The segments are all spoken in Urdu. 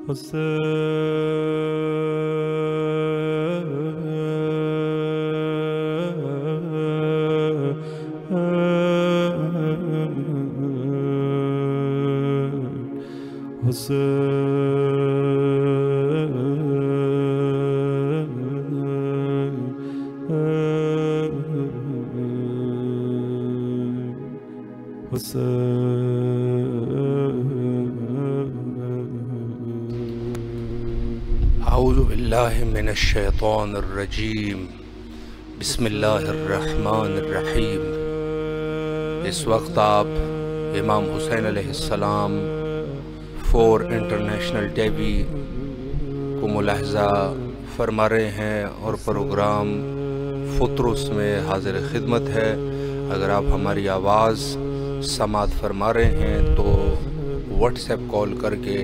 اعوذ باللہ من الشیطان الرجیم، بسم اللہ الرحمن الرحیم۔ اس وقت آپ امام حسین علیہ السلام 4 انٹرنیشنل ٹی وی کو ملاحظہ فرما رہے ہیں اور پروگرام فطرس میں حاضر خدمت ہے۔ اگر آپ ہماری آواز سماعت فرما رہے ہیں تو واٹس ایپ کال کر کے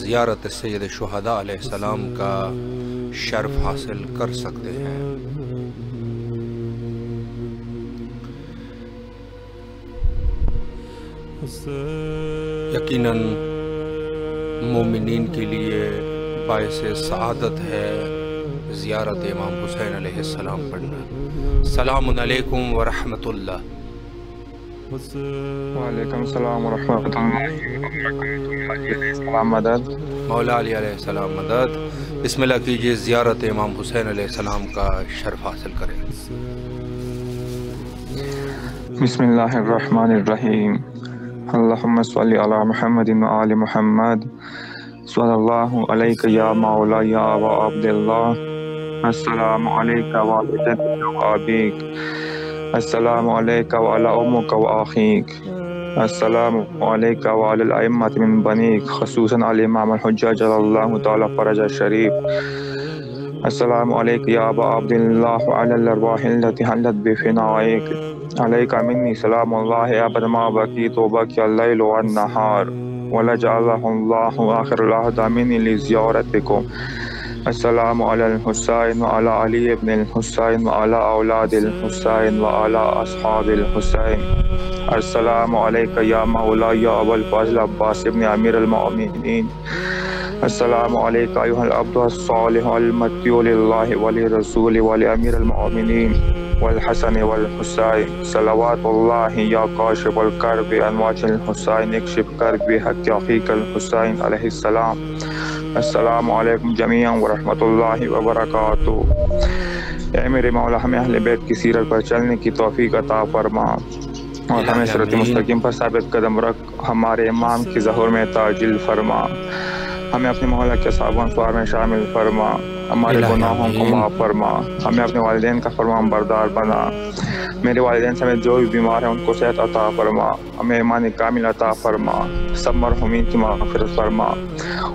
زیارت سید شہداء علیہ السلام کا شرف حاصل کر سکتے ہیں۔ یقیناً مومنین کے لیے باعث سعادت ہے زیارت امام حسین علیہ السلام پڑھنا۔ السلام علیکم ورحمۃ اللہ۔ وعلیکم السلام ورحمۃ اللہ وبرکاتہ۔ مدد مولا علی علیہ السلام مدد۔ بسم اللہ کیجئے، زیارت امام حسین علیہ السلام کا شرف حاصل کریں۔ بسم اللہ الرحمن الرحیم۔ اللہم صلی علی محمد وآل محمد، صلی اللہ علیک یا مولا یا ابا عبداللہ، السلام علیک وعلی جدک و ابیک، السلام علیک وعلی امک و اخیک، السلام علیک وعلی الائمۃ من بنیک، خصوصاً علی امام الحجہ جل اللہ تعالی فرج الشریف، السلام علیک یا ابا عبداللہ وعلی الارواح التي حلت بفنائک، علیک منی سلام اللہ ابد ما بقیت وبقی اللیل والنہار، ولجعلہ اللہ آخر العہد منی لزیارتکم، السلام علی الحسین وعلی علی ابن الحسین وعلی اولاد الحسین وعلی اصحاب الحسین، السلام علیک یا مولا یا ابا الفضل عباس ابن امیر المؤمنین، السلام علیک ایھا العبد الصالح المطیع للہ ولرسول ولامیر المؤمنین والحسن والحسین، صلوات اللہ یا کاشف الکرب عن وجه الحسین اکشف کرب حق اخیک الحسین علیہ السلام، السلام علیکم جمیعا ورحمۃ اللہ وبرکاتہ۔ اے میرے مولا، ہمیں اہل بیت کی سیرت پر چلنے کی توفیق عطا فرما اور ہمیں صراط مستقیم پر ثابت قدم رکھ، ہمارے امام کی ظہور میں تعجیل فرما، ہمیں اپنے مولا کے اصحاب و انصار میں شامل فرما، ہمارے گناہوں کو معاف فرما، ہمیں اپنے والدین کا فرمان بردار بنا، میرے والدین سمیت جو بھی بیمار ہیں ان کو صحت عطا فرما، ہمیں ایمان کامل عطا فرما، سب مرحومین کی مغفرت فرما،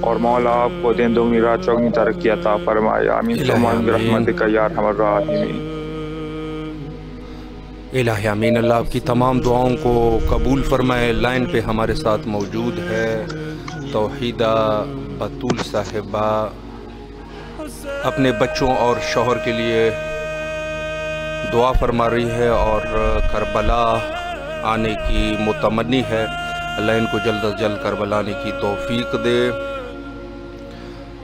اور مولا آپ کو دن دگنی رات چوگنی ترقی عطا فرمائے، آمین ثم آمین برحمتک یا ارحم الراحمین۔ الہ آمین۔ اللہ آپ کی تمام دعاؤں کو قبول فرمائے۔ لائن پہ ہمارے ساتھ موجود ہے توحیدہ بطول صاحبہ، اپنے بچوں اور شوہر کے لیے دعا فرما رہی ہے اور کربلا آنے کی متمنی ہے۔ اللہ ان کو جلد از جلد کربلا آنے کی توفیق دے۔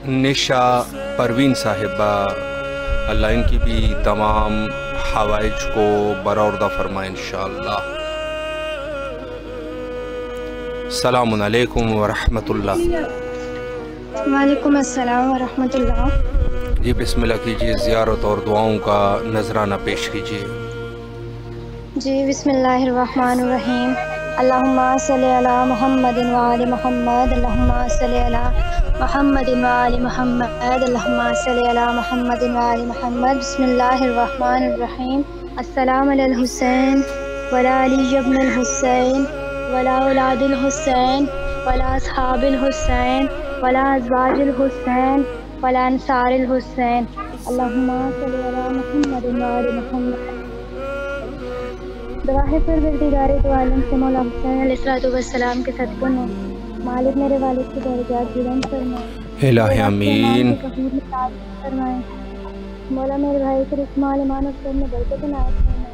نشا پروین صاحبہ، اللہ ان کی بھی تمام حوائج کو برآوردہ فرمائے انشاءاللہ۔ السلام علیکم ورحمۃ اللہ۔ وعلیکم السلام ورحمۃ اللہ۔ جی بسم اللہ کیجئے، زیارت اور دعاؤں کا نذرانہ پیش کیجئے۔ جی بسم اللہ الرحمن الرحیم۔ اللہم صلی علی محمد وآل محمد، اللہم صلی علی محمد وآل محمد، اللہم صلی علی محمد وآل محمد۔ بسم اللہ الرحمن الرحیم۔ السلام علی الحسین ولا علی ابن الحسین ولا اولاد الحسین ولا اصحاب الحسین ولا ازواج الحسین ولا انصار الحسین، اللہم صلی علی محمد وآل محمد۔ دعا ہے پروردگار دو عالم سے مولا حسین علیہ السلام کے صدقے میں مالک میرے والد کے درجات بلند فرمائے، الہ آمین۔ فرمائے مولا میرے بھائی کے رسم عالمان اور سب میں برکت عنایت فرمائے،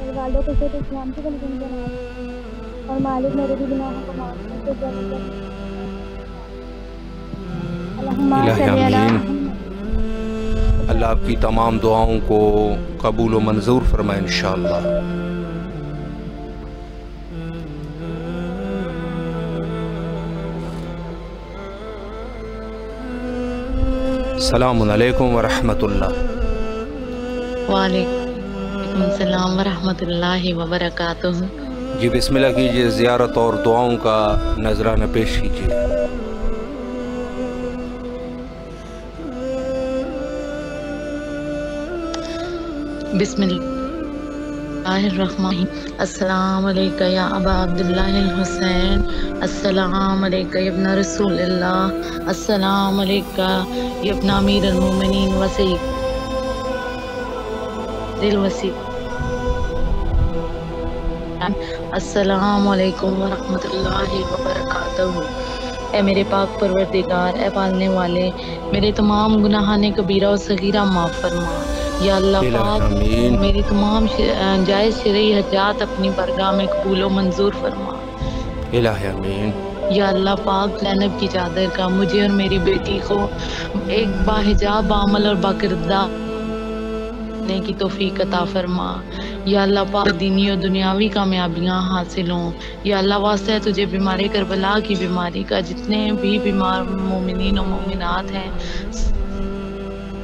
میرے والدوں کو صحت اسلام کی بلند بنائے، اور مالک میرے بھی گناہوں کو معاف کر کے جنت الہی آمین۔ اللہ آپ کی تمام دعاؤں کو قبول و منظور فرمائے انشاءاللہ۔ السلام علیکم ورحمۃ اللہ۔ وعلیکم السلام ورحمۃ اللہ وبرکاتہ۔ جی بسم اللہ کیجئے، زیارت اور دعاؤں کا نذرانہ پیش کیجئے۔ بسم اللہ الرحمن الرحیم۔ السلام علیکم یا ابا عبداللہ الحسین، السلام علیکم یا ابن رسول اللہ، السلام علیکم یا ابن امیر المومنین و سید الوسی، السلام علیکم ورحمۃ اللہ وبرکاتہ۔ اے میرے پاک پروردگار، اے پالنے والے، میرے تمام گناہان کبیرہ و صغیرہ معاف فرما۔ یا اللہ پاک میری تمام جائز شرعی حاجات اپنی بارگاہ میں قبول و منظور فرما۔ الہی آمین۔ یا اللہ پاک زینب کی چادر کا مجھے اور میری بیٹی کو ایک باحجاب عمل اور باکردہ کی توفیق عطا فرما۔ یا اللہ پاک دینی اور دنیاوی کامیابیاں حاصل ہوں۔ یا اللہ واسطہ ہے تجھے بیمار کربلا کی بیماری کا جتنے بھی بیمار مومنین و مومنات ہیں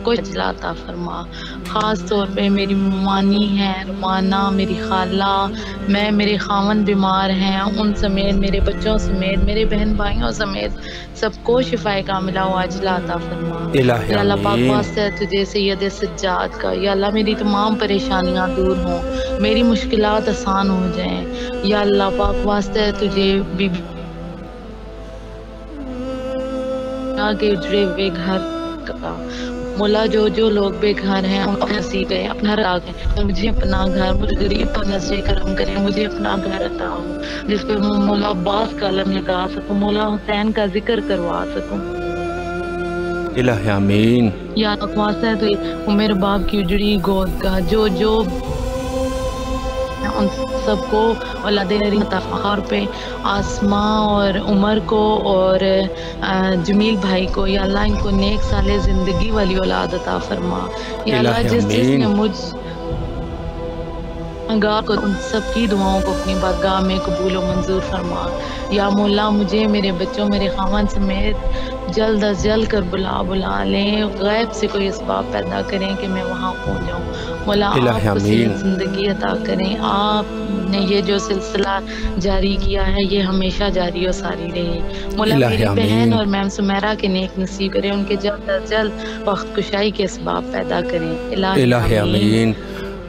کو اجلا عطا فرما۔ خاص طور پہ میری ممانی ہے، رومانہ، میری خالہ، میں، میرے خاوند بیمار ہیں، ان سمیت میرے بچوں سمیت میرے بہن بھائیوں سمیت سب کو شفائے کاملہ و عاجلہ عطا فرما۔ الہی یا اللہ پاک آمین۔ واسطہ ہے تجھے سید سجاد کا، یا اللہ میری تمام پریشانیاں دور ہوں، میری مشکلات آسان ہو جائیں۔ یا اللہ پاک واسطہ ہے تجھے بی کے اجڑے ہوئے گھر کا مولا، جو لوگ بے گھر ہیں ان کو نصیب ہے اپنا گھر آگے، مجھے اپنا گھر، مجھے غریب پر نظر کرم کریں، مجھے اپنا گھر عطا ہو جس پہ مولا عباس کا علم لگا سکوں، مولا حسین کا ذکر کروا سکوں۔ الہی آمین۔ یا واسطہ ہے تو میرے باپ کی اجڑی گود کا جو ان سب کو اولاد طور پہ آسماں اور عمر کو اور جمیل بھائی کو، یا اللہ ان کو نیک سال زندگی والی اولاد عطا فرما۔ یا اللہ جس نے مجھ گاہ کو ان سب کی دعاؤں کو اپنی بارگاہ میں قبول و منظور فرما۔ یا مولا مجھے میرے بچوں میرے خاوند سمیت جلد از جلد کر بلا لیں، غیب سے کوئی اسباب پیدا کریں کہ میں وہاں پہنچ جاؤں۔ مولا آپ کو صحت زندگی عطا کریں، آپ نے یہ جو سلسلہ جاری کیا ہے یہ ہمیشہ جاری و ساری رہے۔ مولا میری بہن اور میم سمیرہ کے نیک نصیب کریں، ان کے جلد از جلد وقت کشائی کے اسباب پیدا کریں۔ الہی آمین۔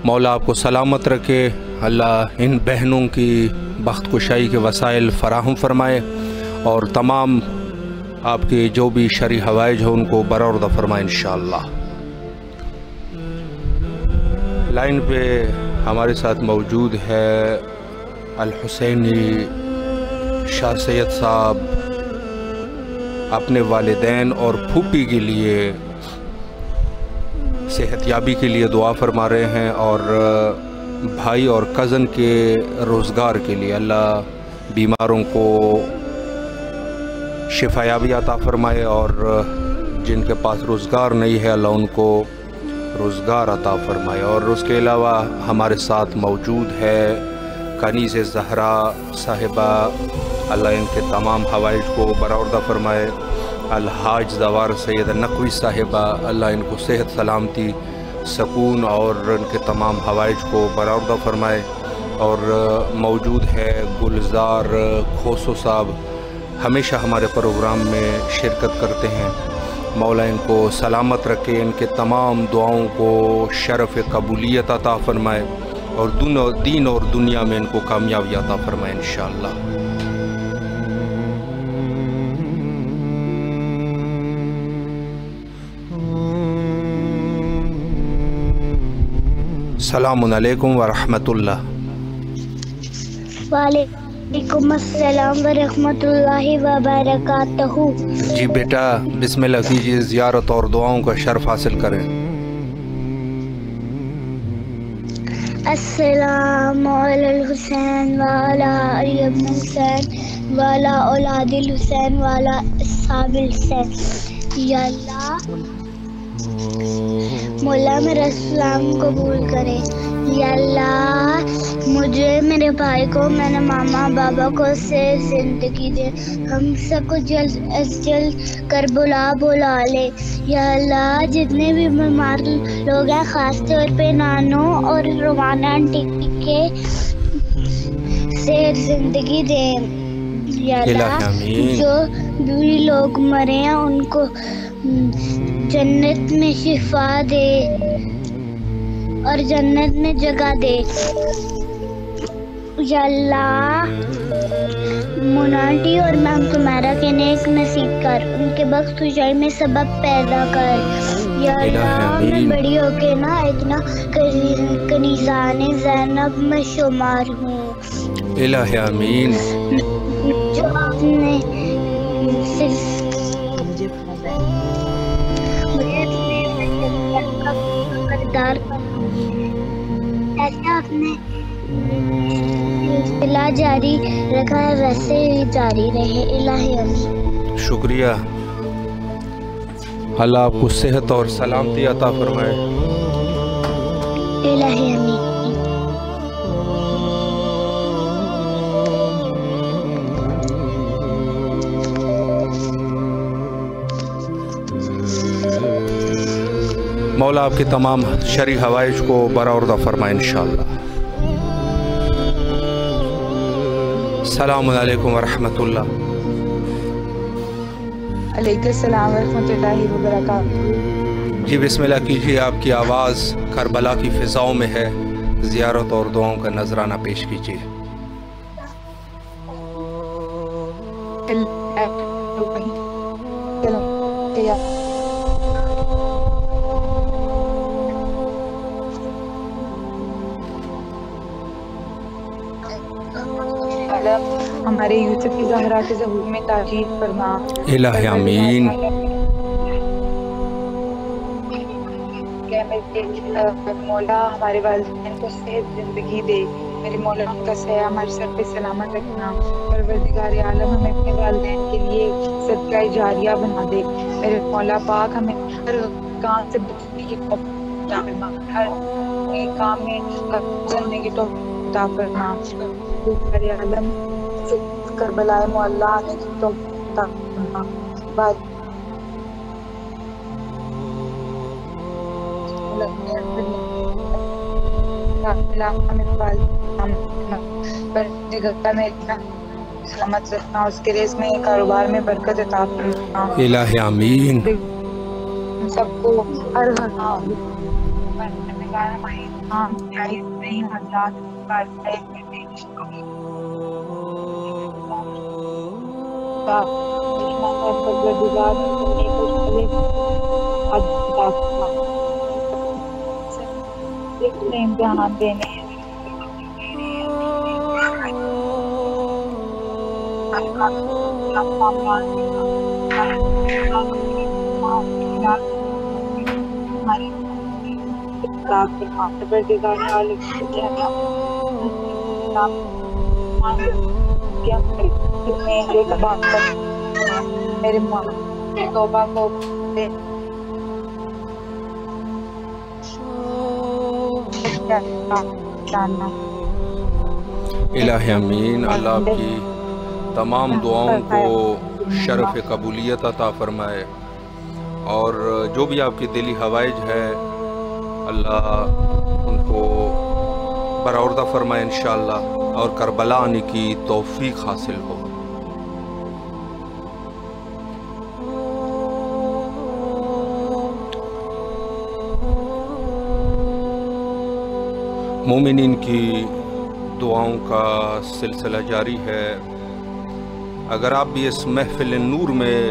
مولا آپ کو سلامت رکھے، اللہ ان بہنوں کی بخت کشائی کے وسائل فراہم فرمائے اور تمام آپ کے جو بھی شرعی حوائج ہوں ان کو برآوردہ فرمائے انشاءاللہ۔ لائن پہ ہمارے ساتھ موجود ہے الحسینی شاہ سید صاحب، اپنے والدین اور پھوپھی کے لیے صحت یابی کے لیے دعا فرما رہے ہیں اور بھائی اور کزن کے روزگار کے لیے اللہ بیماروں کو شفا یابی عطا فرمائے اور جن کے پاس روزگار نہیں ہے اللہ ان کو روزگار عطا فرمائے۔ اور اس کے علاوہ ہمارے ساتھ موجود ہے کنیز زہرا صاحبہ، اللہ ان کے تمام حوائج کو برآوردہ فرمائے۔ الحاج زوار سید نقوی صاحبہ، اللہ ان کو صحت سلامتی سکون اور ان کے تمام حوائج کو برآوردہ فرمائے۔ اور موجود ہے گلزار کھوسو صاحب، ہمیشہ ہمارے پروگرام میں شرکت کرتے ہیں، مولا ان کو سلامت رکھے، ان کے تمام دعاؤں کو شرف قبولیت عطا فرمائے اور دین اور دنیا میں ان کو کامیابی عطا فرمائے انشاءاللہ۔ السلام علیکم ورحمۃ اللہ۔ وعلیکم السلام ورحمۃ اللہ وبرکاتہ۔ جی بیٹا بسم اللہ کیجیے، زیارت اور دعاؤں کا شرف حاصل کریں۔ السلام علی الحسین وعلی علی ابن حسین وعلی اولاد الحسین وعلی اصحاب الحسین۔ یا اللہ مولا میرا اسلام قبول کرے. یا اللہ مجھے میرے بھائی کو میرے ماما بابا کو صحت زندگی دے. ہم سب کو جلد از جلد کربلا بلا لے. یا اللہ جتنے بھی بیمار لوگ ہیں خاص طور پہ نانو اور رومانہ آنٹی کے صحت زندگی دے. یا اللہ جو بھی لوگ مرے ہیں ان کو جنت میں شفا دے اور جنت میں جگہ دے. یا اللہ مناٹی اور میم تمہارا کے نیک نصیب کر. ان کے بخت خوشائی میں سبب پیدا کر. یا اللہ میں بڑی ہو کے نا اتنا کنیزان زینب میں شمار ہوں. الہ آمین. جو آپ نے کردار ایسے آپ نے سلسلہ جاری رکھا ہے ویسے ہی جاری رہے. الہی آمین. شکریہ. اللہ آپ کو صحت اور سلامتی عطا فرمائے. الہی آمین. مولا آپ کے تمام شرعی حوائج کو برآوردہ فرمائے انشاءاللہ. السلام علیکم ورحمۃ اللہ. علیکم السلام ورحمۃ اللہ وبرکاتہ. جی بسم اللہ کیجیے. آپ کی آواز کربلا کی فضاؤں میں ہے. زیارت اور دعاؤں کا نذرانہ پیش کیجیے. ہمارے یوسف کی زہرا کے ظہور میں تاکید فرما. الہ آمین. مولا ہمارے والدین کو صحت زندگی دے. میرے مولا ان کا سایہ ہمارے سر پہ سلامت رکھنا. پروردگار عالم ہمیں اپنے والدین کے لیے صدقہ جاریہ بنا دے. میرے مولا پاک ہمیں ہر کام سے بچنے کی توفیق عطا فرما. ہر کام میں چلنے کی توفیق عطا فرما. پروردگار عالم کربلا معلیٰ آنے کی توفیق عطا فرما. سلامت رکھنا. اس کے رزق میں کاروبار میں برکت عطا فرما. الہ آمین. سب کو ہر امتحان دینے میرے مولا توبہ کو الہ آمین. اللہ آپ کی تمام دعاؤں کو شرف قبولیت عطا فرمائے اور جو بھی آپ کی دلی حوائج ہے اللہ ان کو برآوردہ فرمائے انشاءاللہ اور کربلا آنے کی توفیق حاصل ہو. مومنین کی دعاؤں کا سلسلہ جاری ہے. اگر آپ بھی اس محفل نور میں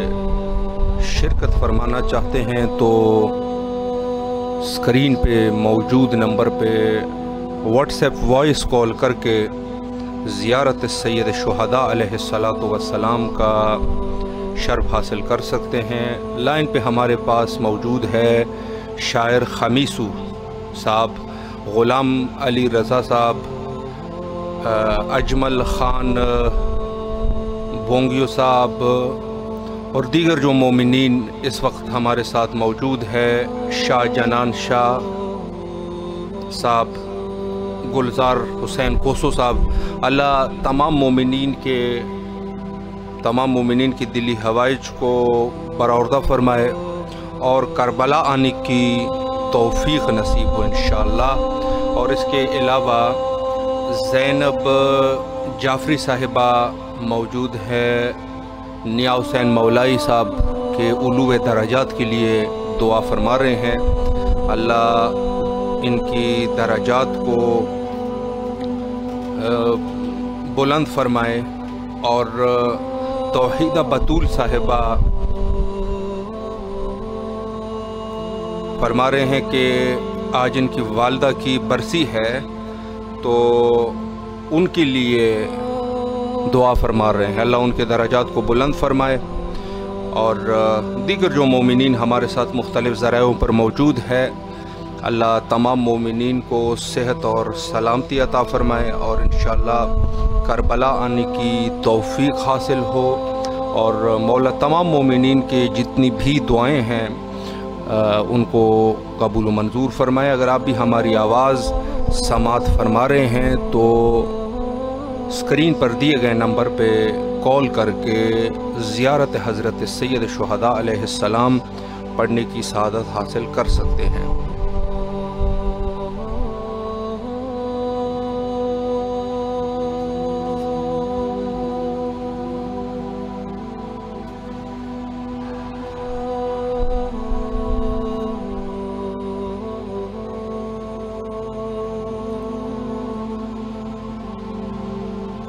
شرکت فرمانا چاہتے ہیں تو اسکرین پہ موجود نمبر پہ واٹس ایپ وائس کال کر کے زیارت سید شہداء علیہ السلام کا شرف حاصل کر سکتے ہیں. لائن پہ ہمارے پاس موجود ہے شاعر خمیسو صاحب، غلام علی رضا صاحب، اجمل خان بونگیو صاحب اور دیگر جو مومنین اس وقت ہمارے ساتھ موجود ہے، شاہ جنان شاہ صاحب، گلزار حسین کوسو صاحب، اللہ تمام مومنین کی دلی حوائج کو برآوردہ فرمائے اور کربلا آنے کی توفیق نصیب ہو انشاءاللہ۔ اور اس کے علاوہ زینب جعفری صاحبہ موجود ہے، نیا حسین مولائی صاحب کے علو درجات کے لیے دعا فرما رہے ہیں، اللہ ان کی درجات کو بلند فرمائے۔ اور توحیدہ بطول صاحبہ فرما رہے ہیں کہ آج ان کی والدہ کی برسی ہے تو ان کے لیے دعا فرما رہے ہیں، اللہ ان کے درجات کو بلند فرمائے۔ اور دیگر جو مومنین ہمارے ساتھ مختلف ذرائعوں پر موجود ہے، اللہ تمام مومنین کو صحت اور سلامتی عطا فرمائے اور انشاءاللہ کربلا آنے کی توفیق حاصل ہو۔ اور مولا تمام مومنین کے جتنی بھی دعائیں ہیں ان کو قبول و منظور فرمائے۔ اگر آپ بھی ہماری آواز سماعت فرما رہے ہیں تو اسکرین پر دیے گئے نمبر پہ کال کر کے زیارت حضرت سید شہداء علیہ السلام پڑھنے کی سعادت حاصل کر سکتے ہیں۔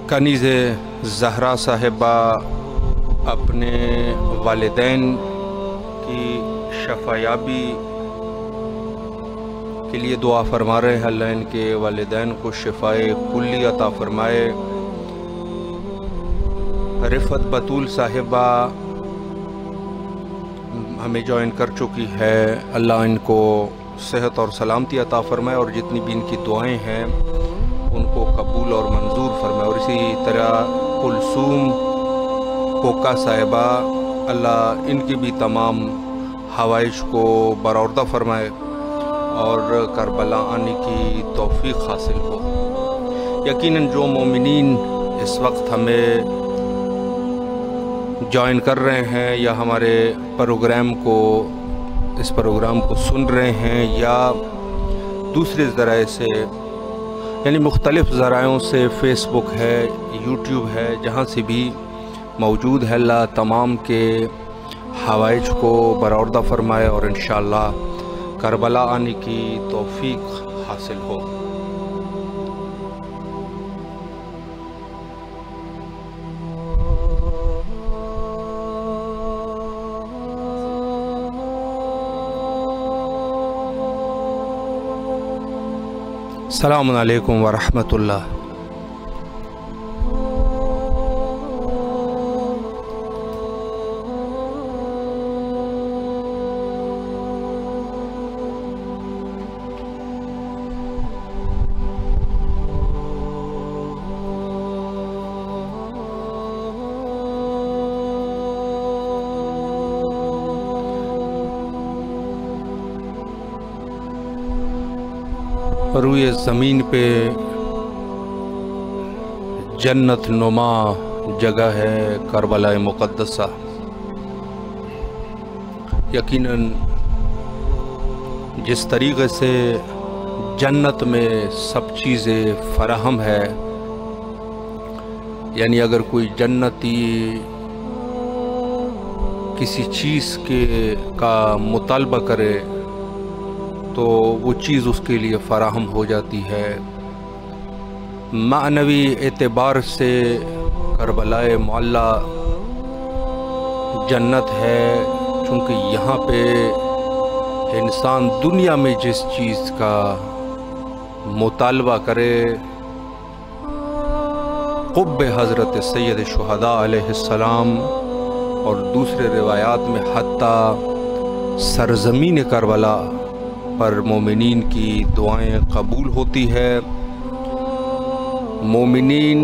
کنیز زہرا صاحبہ اپنے والدین کی شفایابی کے لیے دعا فرما رہے ہیں، اللہ ان کے والدین کو شفائے کلی عطا فرمائے۔ رفعت بطول صاحبہ ہمیں جوائن کر چکی ہے، اللہ ان کو صحت اور سلامتی عطا فرمائے اور جتنی بھی ان کی دعائیں ہیں ان کو قبول اور منظور فرمائے۔ اور اسی طرح کلثوم کوکا صاحبہ، اللہ ان کی بھی تمام حوائج کو برآوردہ فرمائے اور کربلا آنے کی توفیق حاصل ہو۔ یقیناً جو مومنین اس وقت ہمیں جوائن کر رہے ہیں یا ہمارے اس پروگرام کو سن رہے ہیں یا دوسرے ذرائع سے، یعنی مختلف ذرائعوں سے، فیس بک ہے، یوٹیوب ہے، جہاں سے بھی موجود ہے، اللہ تمام کے حوائج کو برآوردہ فرمائے اور انشاءاللہ کربلا آنے کی توفیق حاصل ہو۔ السلام علیکم ورحمۃ اللہ۔ روئے زمین پہ جنت نما جگہ ہے کربلا مقدسہ۔ یقیناً جس طریقے سے جنت میں سب چیزیں فراہم ہے، یعنی اگر کوئی جنتی کسی چیز کا مطالبہ کرے تو وہ چیز اس کے لیے فراہم ہو جاتی ہے۔ معنوی اعتبار سے کربلا معلیٰ جنت ہے، چونکہ یہاں پہ انسان دنیا میں جس چیز کا مطالبہ کرے، قب حضرت سید شہداء علیہ السلام اور دوسرے روایات میں حتیٰ سرزمین کربلا پر مومنین کی دعائیں قبول ہوتی ہے۔ مومنین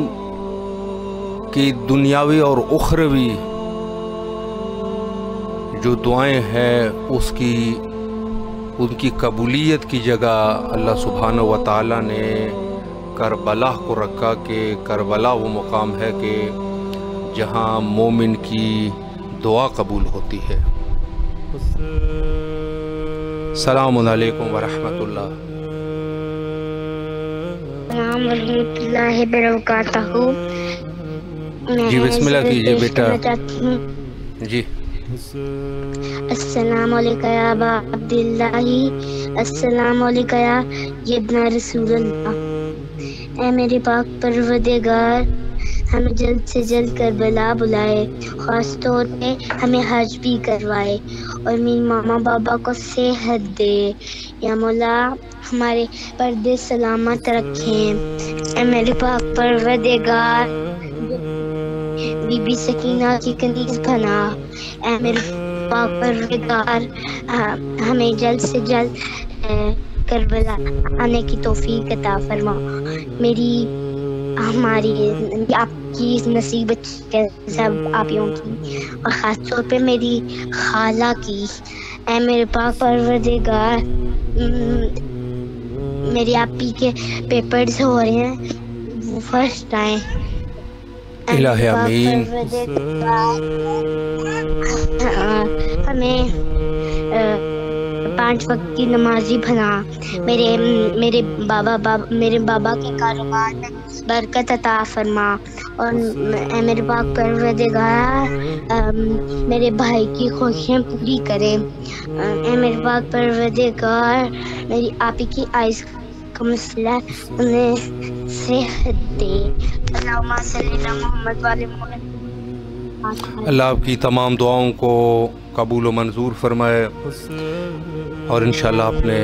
کی دنیاوی اور اخروی جو دعائیں ہیں ان کی قبولیت کی جگہ اللہ سبحانہ و تعالیٰ نے کربلا کو رکھا کہ کربلا وہ مقام ہے کہ جہاں مومن کی دعا قبول ہوتی ہے۔ السلام علیکم ورحمۃ اللہ۔ السلام ورحمۃ اللہ وبرکاتہ۔ جی بسم اللہ کیجیے بیٹا۔ جی السلام علیکم یا ابا عبداللہ، السلام علیکم یا ابن رسول اللہ۔ اے میرے پاک پروردگار، ہمیں جلد سے جلد کربلا بلائے، خاص طور پہ ہمیں حج بھی کروائے اور میری ماما بابا کو صحت دے۔ یا مولا ہمارے پردے سلامت رکھیں۔ اے میرے پاک پروردگار، بی بی سکینہ کی کنیز بنا۔ اے میرے پاک پروردگار، ہمیں جلد سے جلد کربلا آنے کی توفیق عطا فرما۔ ہماری آپ کی نصیب سب آپیوں کی اور خاص طور پہ میری خالہ کی۔ اے میرے پاک پروردگار، میری آپی کے پیپرز ہو رہے ہیں، وہ فرسٹ آئیں۔ الہ آمین۔ ہمیں 5 وقت کی نمازی بنا۔ میرے بابا کے کاروبار میں برکت عطا فرما اور اے میرے پاک پروردگار میرے بھائی کی خوشیاں پوری کرے۔ اے میرے پاک پروردگار، میری آپی کی آئز کا مسئلہ انہیں صحت دے۔ اللہم صلی علی محمد وعلی محمد۔ اللہ آپ کی تمام دعاؤں کو قبول و منظور فرمائے اور انشاءاللہ اپنے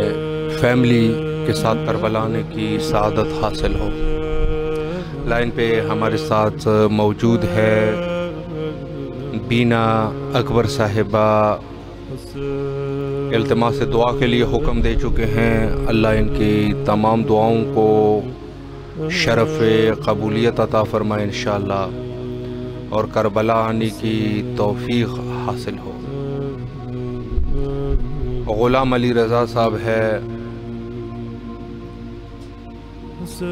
فیملی کے ساتھ کربلا آنے کی سعادت حاصل ہو۔ لائن پہ ہمارے ساتھ موجود ہے بینا اکبر صاحبہ، التماس دعا کے لیے حکم دے چکے ہیں۔ اللہ ان کی تمام دعاؤں کو شرف قبولیت عطا فرمائے انشاءاللہ اور کربلا آنے کی توفیق حاصل ہو۔ غلام علی رضا صاحب ہے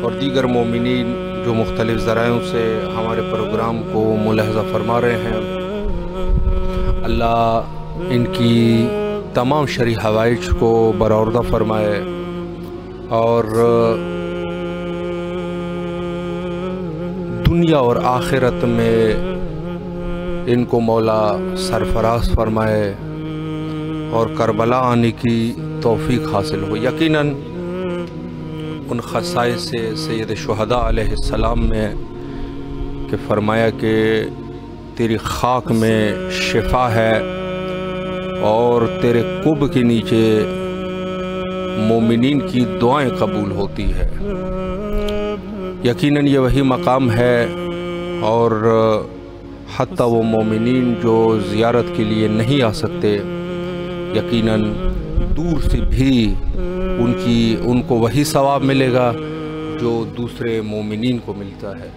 اور دیگر مومنین جو مختلف ذرائعوں سے ہمارے پروگرام کو ملاحظہ فرما رہے ہیں، اللہ ان کی تمام شرعی حوائج کو برآوردہ فرمائے اور دنیا اور آخرت میں ان کو مولا سرفراز فرمائے اور کربلا آنے کی توفیق حاصل ہو۔ یقیناً ان خصائص سے سید شہداء علیہ السلام میں کہ فرمایا کہ تیری خاک میں شفا ہے اور تیرے قب کے نیچے مومنین کی دعائیں قبول ہوتی ہے۔ یقیناً یہ وہی مقام ہے اور حتیٰ وہ مومنین جو زیارت کے لیے نہیں آ سکتے، یقیناً دور سے بھی ان کو وہی ثواب ملے گا جو دوسرے مومنین کو ملتا ہے۔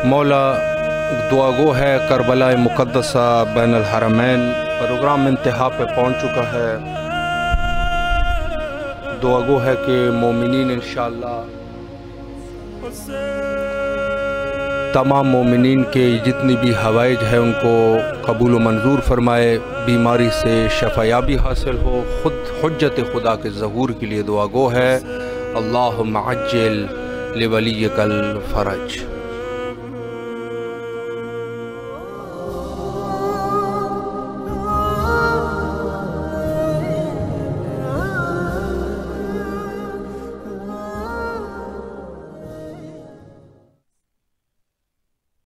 مولا دعا گو ہے کربلا مقدسہ بین الحرمین پروگرام انتہا پہ پہنچ چکا ہے۔ دعا گو ہے کہ مومنین انشاءاللہ تمام مومنین کے جتنی بھی حوائج ہیں ان کو قبول و منظور فرمائے، بیماری سے شفایابی حاصل ہو۔ خود حجت خدا کے ظہور کے لیے دعا گو ہے۔ اللہم عجل لولیک الفرج۔